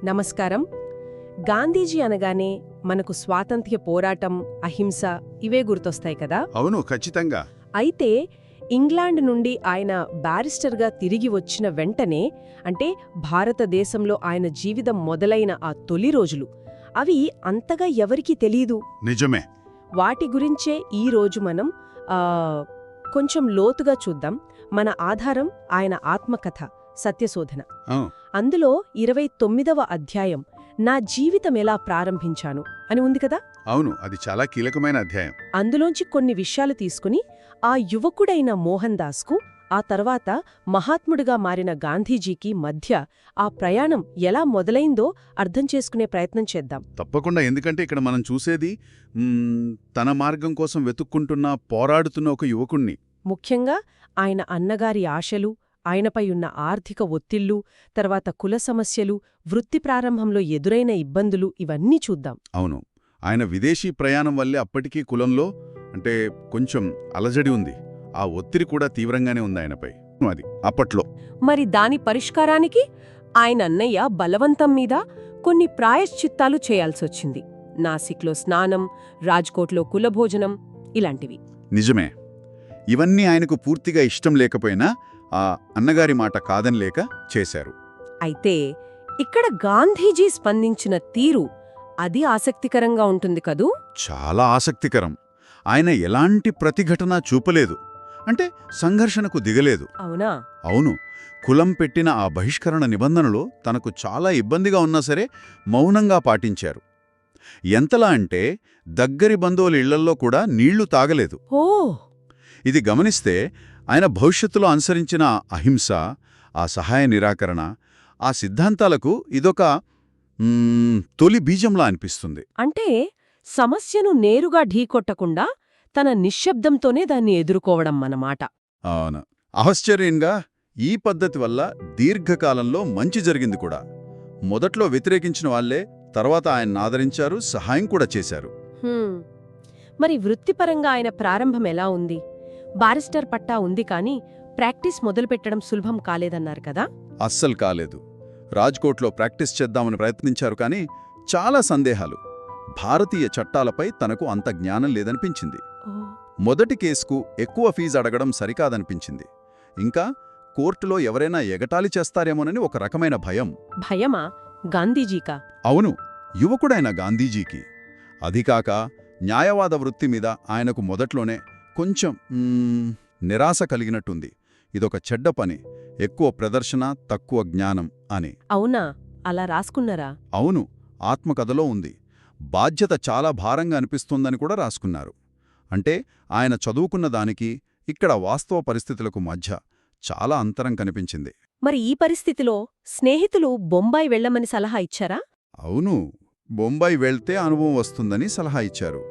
నమస్కారం. గాంధీజీ అనగానే మనకు స్వాతంత్ర్య పోరాటం, అహింస ఇవే గుర్తొస్తాయి కదా. అవును, ఖచ్చితంగా. అయితే ఇంగ్లాండ్ నుండి ఆయన బ్యారిస్టర్గా తిరిగి వచ్చిన వెంటనే, అంటే భారతదేశంలో ఆయన జీవితం మొదలైన ఆ తొలి రోజులు, అవి అంతగా ఎవరికీ తెలీదు. నిజమే. వాటి గురించే ఈరోజు మనం కొంచెం లోతుగా చూద్దాం. మన ఆధారం ఆయన ఆత్మకథ సత్యశోధన. అందులో 29వ అధ్యాయం నా జీవితం ఎలా ప్రారంభించాను అని ఉంది కదా. అవును, అది చాలా కీలకమైన అధ్యాయం. అందులోంచి కొన్ని విషయాలు తీసుకుని ఆ యువకుడైన మోహన్ దాస్కు, ఆ తర్వాత మహాత్ముడిగా మారిన గాంధీజీకి మధ్య ఆ ప్రయాణం ఎలా మొదలైందో అర్థం చేసుకునే ప్రయత్నం చేద్దాం. తప్పకుండా. ఎందుకంటే ఇక్కడ మనం చూసేది తన మార్గం కోసం వెతుక్కుంటున్న, పోరాడుతున్న ఒక యువకుణ్ణి. ముఖ్యంగా ఆయన అన్నగారి ఆశలు, ఆయనపై ఉన్న ఆర్థిక ఒత్తిళ్లు, తర్వాత కుల సమస్యలు, వృత్తి ప్రారంభంలో ఎదురైన ఇబ్బందులు, ఇవన్నీ చూద్దాం. అవును, ఆయన విదేశీ ప్రయాణం వల్లే అప్పటికీ కులంలో కొంచెం అలజడి ఉంది. ఆ ఒత్తిడి కూడా తీవ్రంగానే ఉంది ఆయనపై. అది అప్పట్లో. మరి దాని పరిష్కారానికి ఆయన అన్నయ్య బలవంతం మీద కొన్ని ప్రాయశ్చిత్తాలు చేయాల్సొచ్చింది. నాసిక్లో స్నానం, రాజ్కోట్లో కులభోజనం, ఇలాంటివి. నిజమే. ఇవన్నీ ఆయనకు పూర్తిగా ఇష్టం లేకపోయినా ఆ అన్నగారి మాట కాదనిలేక చేశారు. అయితే ఇక్కడ గాంధీజీ స్పందించిన తీరు, అది ఆసక్తికరంగా ఉంటుంది కదూ. చాలా ఆసక్తికరం. ఆయన ఎలాంటి ప్రతిఘటన చూపలేదు, అంటే సంఘర్షణకు దిగలేదు. అవునా? అవును. కులం పెట్టిన ఆ బహిష్కరణ నిబంధనలు తనకు చాలా ఇబ్బందిగా ఉన్నా సరే మౌనంగా పాటించారు. ఎంతలా అంటే దగ్గరి బంధువుల ఇళ్లల్లో కూడా నీళ్లు తాగలేదు. ఓ! ఇది గమనిస్తే ఆయన భవిష్యత్తులో అనుసరించిన అహింస, ఆ సహాయ నిరాకరణ, ఆ సిద్ధాంతాలకు ఇదొక తొలి బీజంలా అనిపిస్తుంది. అంటే సమస్యను నేరుగా ఢీకొట్టకుండా తన నిశ్శబ్దంతోనే దాన్ని ఎదుర్కోవడం అన్నమాట. అవును. ఆశ్చర్యంగా ఈ పద్ధతి వల్ల దీర్ఘకాలంలో మంచి జరిగింది కూడా. మొదట్లో వ్యతిరేకించిన వాళ్లే తర్వాత ఆయన్ని ఆదరించారు, సహాయం కూడా చేశారు. మరి వృత్తిపరంగా ఆయన ప్రారంభం ఎలా ఉంది? బారిస్టర్ పట్టా ఉంది, కానీ ప్రాక్టీస్ మొదలుపెట్టడం సులభం కాలేదన్నారు కదా. అస్సలు కాలేదు. రాజ్కోట్లో ప్రాక్టీస్ చేద్దామని ప్రయత్నించారు, కానీ చాలా సందేహాలు. భారతీయ చట్టాలపై తనకు అంత జ్ఞానం లేదనిపించింది. మొదటి కేసుకు ఎక్కువ ఫీజు అడగడం సరికాదనిపించింది. ఇంకా కోర్టులో ఎవరైనా ఎగటాళి చేస్తారేమోనని ఒక రకమైన భయం. భయమా? గాంధీజీకా? అవును, యువకుడైన గాంధీజీకి. అదికాక న్యాయవాద వృత్తి మీద ఆయనకు మొదట్లోనే కొంచెం నిరాశ కలిగినట్టుంది. ఇదొక చెడ్డ పని, ఎక్కువ ప్రదర్శన, తక్కువ జ్ఞానం అని. అవునా? అలా రాసుకున్నారా? అవును, ఆత్మకథలో ఉంది. బాధ్యత చాలా భారంగా అనిపిస్తోందని కూడా రాసుకున్నారు. అంటే ఆయన చదువుకున్న దానికి, ఇక్కడ వాస్తవ పరిస్థితులకు మధ్య చాలా అంతరం కనిపించింది. మరి ఈ పరిస్థితిలో స్నేహితులు బొంబాయి వెళ్లమని సలహా ఇచ్చారా? అవును, బొంబాయి వెళ్తే అనుభవం వస్తుందని సలహా ఇచ్చారు.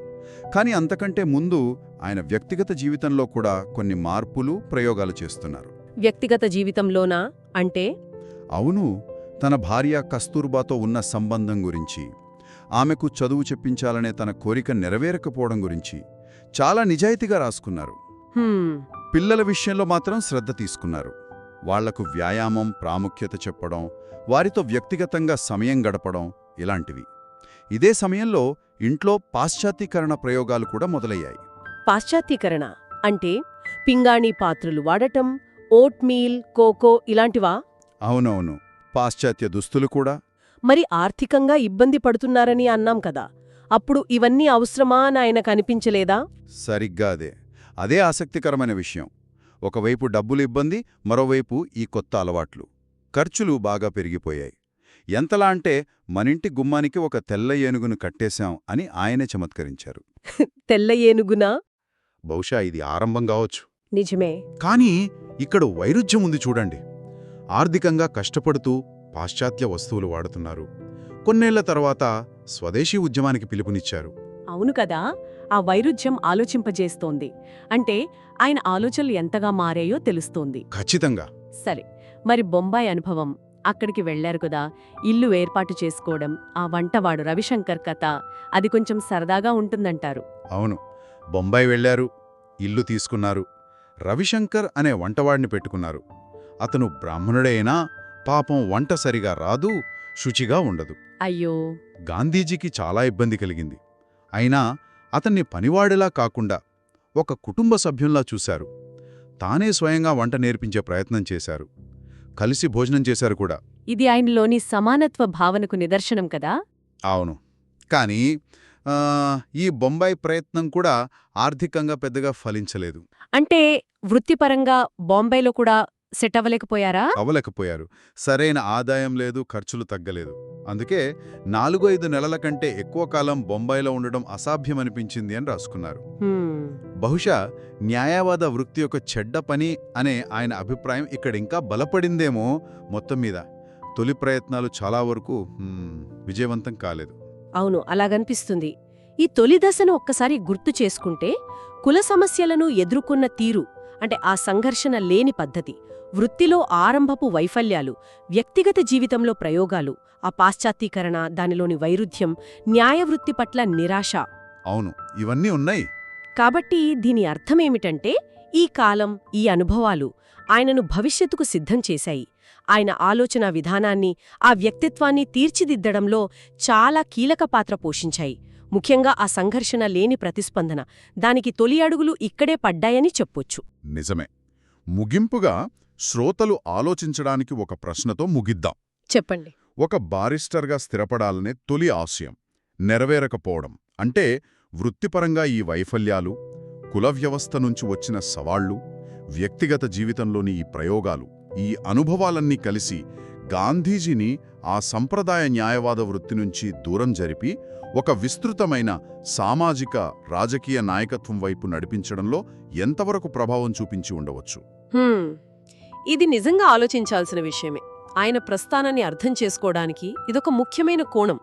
కానీ అంతకంటే ముందు ఆయన వ్యక్తిగత జీవితంలో కూడా కొన్ని మార్పులు, ప్రయోగాలు చేస్తున్నారు. వ్యక్తిగత జీవితంలోనా? అంటే? అవును, తన భార్య కస్తూర్బాతో ఉన్న సంబంధం గురించి, ఆమెకు చదువు చెప్పించాలనే తన కోరిక నెరవేరకపోవడం గురించి చాలా నిజాయితీగా రాసుకున్నారు. పిల్లల విషయంలో మాత్రం శ్రద్ధ తీసుకున్నారు. వాళ్లకు వ్యాయామం ప్రాముఖ్యత చెప్పడం, వారితో వ్యక్తిగతంగా సమయం గడపడం, ఇలాంటివి. ఇదే సమయంలో ఇంట్లో పాశ్చాత్యీకరణ ప్రయోగాలు కూడా మొదలయ్యాయి. పాశ్చాత్యీకరణ అంటే పింగాణీ పాత్రలు వాడటం, ఓట్మీల్, కోకో ఇలాంటివా? అవునవును, పాశ్చాత్య దుస్తులు కూడా. మరి ఆర్థికంగా ఇబ్బంది పడుతున్నారని అన్నాం కదా, అప్పుడు ఇవన్నీ అవసరమా అని ఆయనకు అనిపించలేదా? సరిగ్గా అదే ఆసక్తికరమైన విషయం. ఒకవైపు డబ్బులు ఇబ్బంది, మరోవైపు ఈ కొత్త అలవాట్లు. ఖర్చులు బాగా పెరిగిపోయాయి. ఎంతలా అంటే మనింటి గుమ్మానికి ఒక తెల్ల ఏనుగును కట్టేశాం అని ఆయనే చమత్కరించారు. తెల్ల ఏనుగునా? బహుశా ఇది ఆరంభం కావచ్చు. నిజమే. కానీ ఇక్కడ వైరుధ్యం ఉంది చూడండి. ఆర్థికంగా కష్టపడుతూ పాశ్చాత్య వస్తువులు వాడుతున్నారు. కొన్నేళ్ల తర్వాత స్వదేశీ ఉద్యమానికి పిలుపునిచ్చారు. అవును కదా, ఆ వైరుధ్యం ఆలోచింపజేస్తోంది. అంటే ఆయన ఆలోచనలు ఎంతగా మారాయో తెలుస్తోంది. ఖచ్చితంగా. సరే, మరి బొంబాయి అనుభవం, అక్కడికి వెళ్లారు కదా, ఇల్లు ఏర్పాటు చేసుకోవడం, ఆ వంటవాడు రవిశంకర్ కథ, అది కొంచెం సరదాగా ఉంటుందంటారు. అవును, బొంబాయి వెళ్లారు, ఇల్లు తీసుకున్నారు, రవిశంకర్ అనే వంటవాడిని పెట్టుకున్నారు. అతను బ్రాహ్మణుడైనా పాపం వంట సరిగా రాదు, శుచిగా ఉండదు. అయ్యో. గాంధీజీకి చాలా ఇబ్బంది కలిగింది. అయినా అతన్ని పనివాడిలా కాకుండా ఒక కుటుంబ సభ్యుల్లా చూశారు. తానే స్వయంగా వంట నేర్పించే ప్రయత్నం చేశారు. కలిసి భోజనం చేశారు కూడా. ఇది ఆయనలోని సమానత్వ భావనకు నిదర్శనం కదా. అవును. కానీ ఈ బొంబాయి ప్రయత్నం కూడా ఆర్థికంగా పెద్దగా ఫలించలేదు. అంటే వృత్తిపరంగా బాంబేలో కూడా సెట్ అవ్వలేకపోయారా? అవ్వలేకపోయారు. సరైన ఆదాయం లేదు, ఖర్చులు తగ్గలేదు. అందుకే 4-5 నెలల కంటే ఎక్కువ కాలం బొంబాయిలో ఉండడం అసాధ్యమనిపించింది అని రాసుకున్నారు. బహుశా న్యాయవాద వృత్తి యొక్క చెడ్డ పని అనే ఆయన అభిప్రాయం ఇక్కడింకా బలపడిందేమో. మొత్తం మీద తొలి ప్రయత్నాలు చాలా వరకు విజయవంతం కాలేదు. అవును, అలాగనిపిస్తుంది. ఈ తొలి దశను ఒక్కసారి గుర్తు చేసుకుంటే కుల సమస్యలను ఎదుర్కొన్న తీరు, అంటే ఆ సంఘర్షణ లేని పద్ధతి, వృత్తిలో ఆరంభపు వైఫల్యాలు, వ్యక్తిగత జీవితంలో ప్రయోగాలు, ఆ పాశ్చాత్తీకరణ, దానిలోని వైరుధ్యం, న్యాయవృత్తి పట్ల నిరాశ. అవును, ఇవన్నీ ఉన్నాయి. కాబట్టి దీని అర్థమేమిటంటే ఈ కాలం, ఈ అనుభవాలు ఆయనను భవిష్యత్తుకు సిద్ధం చేశాయి. ఆయన ఆలోచనా విధానాన్ని, ఆ వ్యక్తిత్వాన్ని తీర్చిదిద్దడంలో చాలా కీలక పాత్ర పోషించాయి. ముఖ్యంగా ఆ సంఘర్షణ లేని ప్రతిస్పందన, దానికి తొలి అడుగులు ఇక్కడే పడ్డాయని చెప్పొచ్చు. నిజమే. ముగింపుగా శ్రోతలు ఆలోచించడానికి ఒక ప్రశ్నతో ముగిద్దాం. చెప్పండి. ఒక బారిస్టర్గా స్థిరపడాలనే తొలి ఆశయం నెరవేరకపోవడం అంటే, వృత్తిపరంగా ఈ వైఫల్యాలు, కుల వ్యవస్థ నుంచి వచ్చిన సవాళ్లు, వ్యక్తిగత జీవితంలోని ఈ ప్రయోగాలు, ఈ అనుభవాలన్నీ కలిసి గాంధీజీని ఆ సంప్రదాయ న్యాయవాద వృత్తి నుంచి దూరం జరిపి ఒక విస్తృతమైన సామాజిక, రాజకీయ నాయకత్వం వైపు నడిపించడంలో ఎంతవరకు ప్రభావం చూపించి ఉండవచ్చు? ఇది నిజంగా ఆలోచించాల్సిన విషయమే. ఆయన ప్రస్థానాన్ని అర్థం చేసుకోవడానికి ఇదొక ముఖ్యమైన కోణం.